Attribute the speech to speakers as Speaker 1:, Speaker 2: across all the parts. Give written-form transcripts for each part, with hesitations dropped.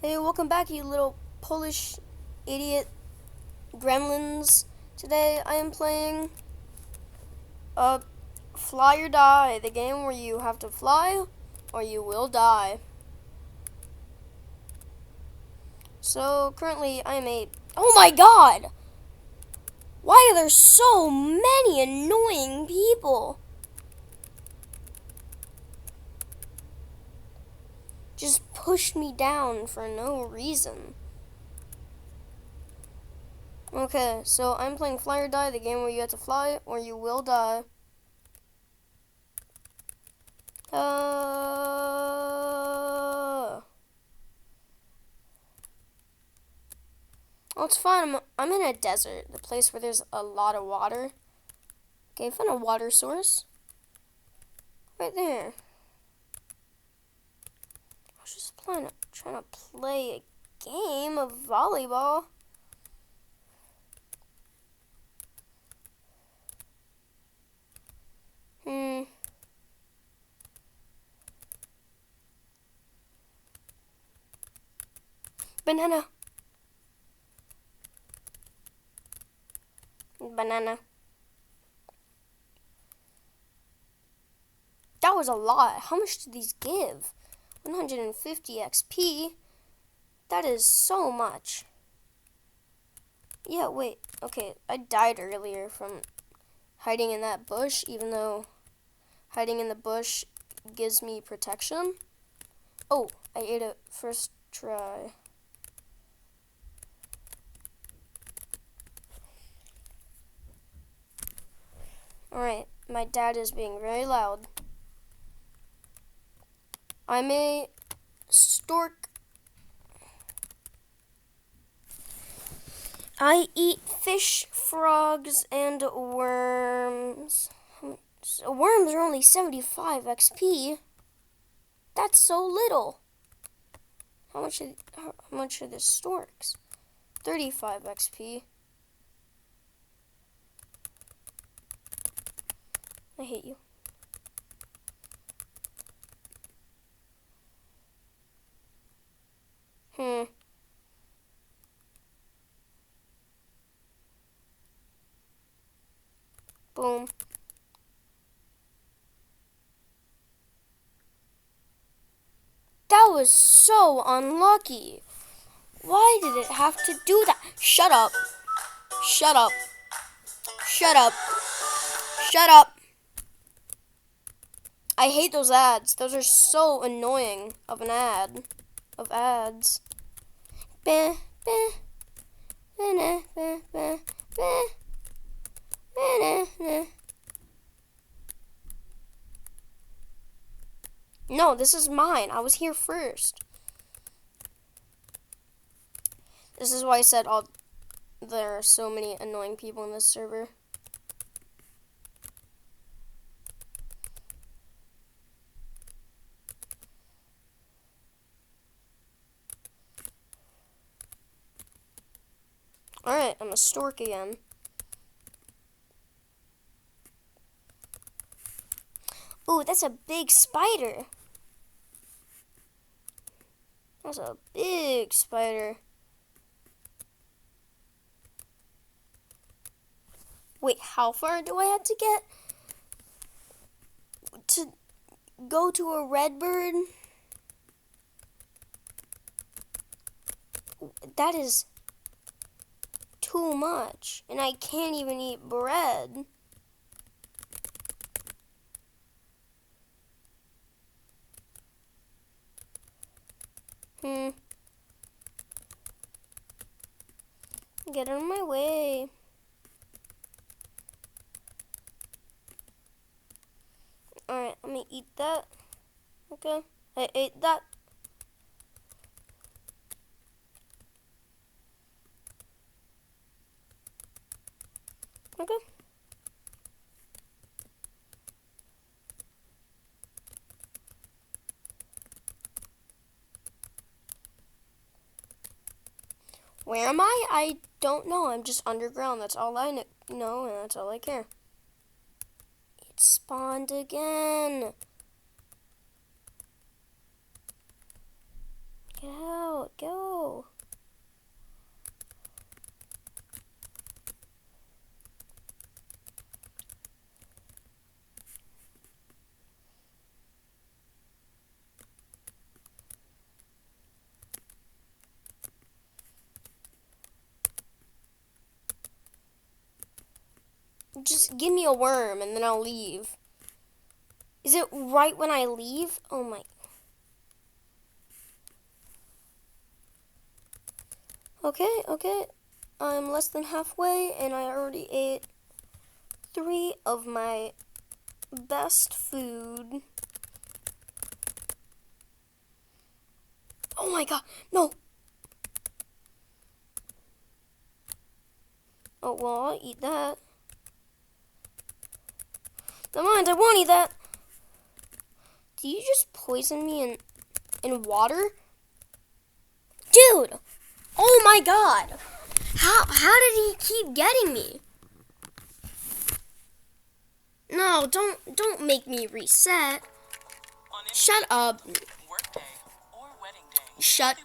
Speaker 1: Hey, welcome back, you little Polish idiot gremlins. Today I am playing Fly or Die, the game where you have to fly or you will die. So currently I am oh my god! Why are there so many annoying people? Just pushed me down for no reason. Okay, so I'm playing Fly or Die, the game where you have to fly or you will die. Well, it's fun. I'm in a desert, the place where there's a lot of water. Okay, found a water source. Right there. I was just trying to play a game of volleyball. Banana. Banana. That was a lot. How much did these give? 150 XP? That is so much. Yeah, wait. Okay, I died earlier from hiding in that bush, even though hiding in the bush gives me protection. Oh, I ate it first try. Alright, my dad is being very loud. I'm a stork. I eat fish, frogs, and worms. Worms are only 75 XP. That's so little. How much are the storks? 35 XP. I hate you. Boom. That was so unlucky. Why did it have to do that? Shut up. Shut up. Shut up. Shut up. I hate those ads. Those are so annoying of an ad. Of ads. Bah, bah, bah, bah, bah, bah, bah, bah. No, this is mine. I was here first. This is why I said there are so many annoying people in this server. Alright, I'm a stork again. Ooh, that's a big spider. That's a big spider. Wait, how far do I have to get to go to a redbird? That is too much, and I can't even eat bread. Get out of my way. Alright, let me eat that. Okay, I ate that. Okay. Where am I? I don't know. I'm just underground. That's all I know, and that's all I care. It spawned again. Get out. Get Just give me a worm and then I'll leave. Is it right when I leave? Oh my. Okay. I'm less than halfway and I already ate 3 of my best food. Oh my god, no. Oh, well, I'll eat that. Never mind, I won't eat that. Do you just poison me in water? Dude! Oh my god! How did he keep getting me? No, don't make me reset. Shut up. Shut.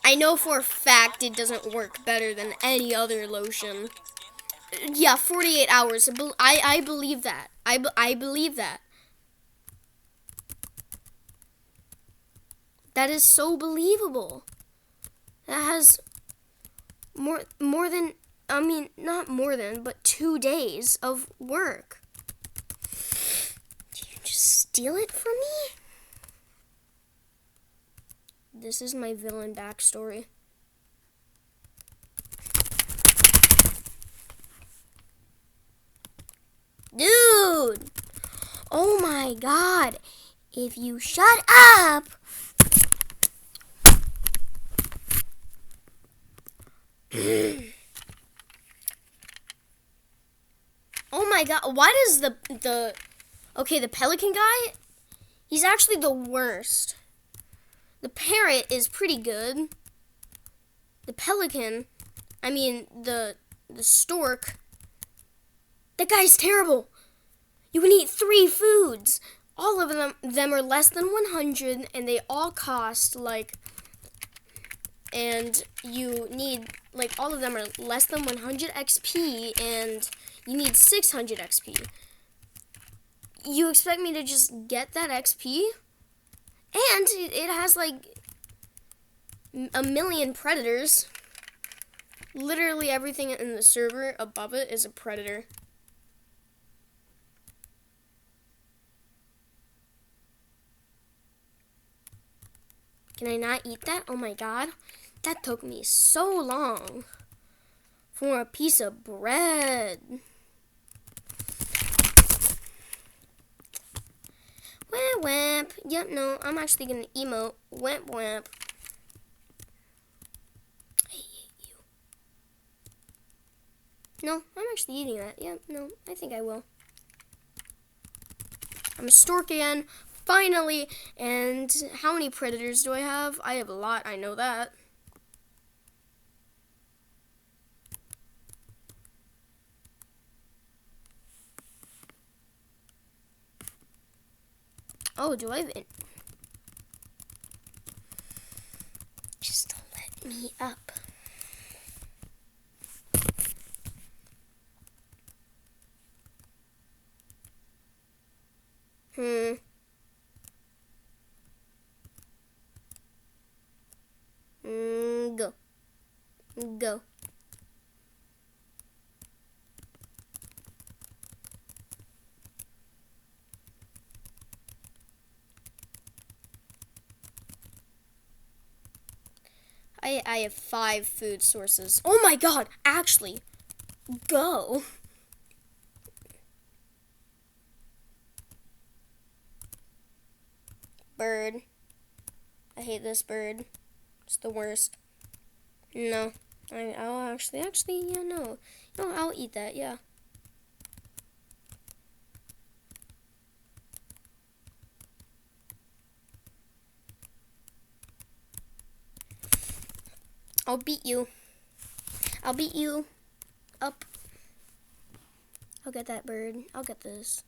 Speaker 1: I know for a fact it doesn't work better than any other lotion. Yeah, 48 hours. I believe that. I believe that. That is so believable. That has more than, I mean, not more than, but 2 days of work. Did you just steal it from me? This is my villain backstory. Dude! Oh my god! If you shut up! Oh my god, why does the pelican guy, he's actually the worst. The parrot is pretty good. The pelican, I mean the stork, that guy's terrible. You can eat 3 foods. All of them are less than 100 and they all cost and you need, all of them are less than 100 XP and you need 600 XP. You expect me to just get that XP? And it has a million predators. Literally everything in the server above it is a predator. Can I not eat that? Oh my god. That took me so long for a piece of bread. Wamp wamp. Yep, no, I'm actually gonna emote. Wamp wamp. I hate you. No, I'm actually eating that. Yep, no, I think I will. I'm a stork again. Finally. And how many predators do I have? I have a lot, I know that. Oh, do I have it? Just let me up. Go. I have 5 food sources. Oh my god, actually, go. Bird. I hate this bird. It's the worst. No. I'll actually, yeah, no. No, I'll eat that, yeah. I'll beat you. I'll beat you up. I'll get that bird. I'll get this.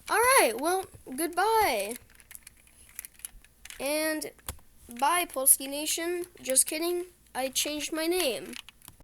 Speaker 1: Alright, well, goodbye. And bye, Polsky Nation. Just kidding. I changed my name.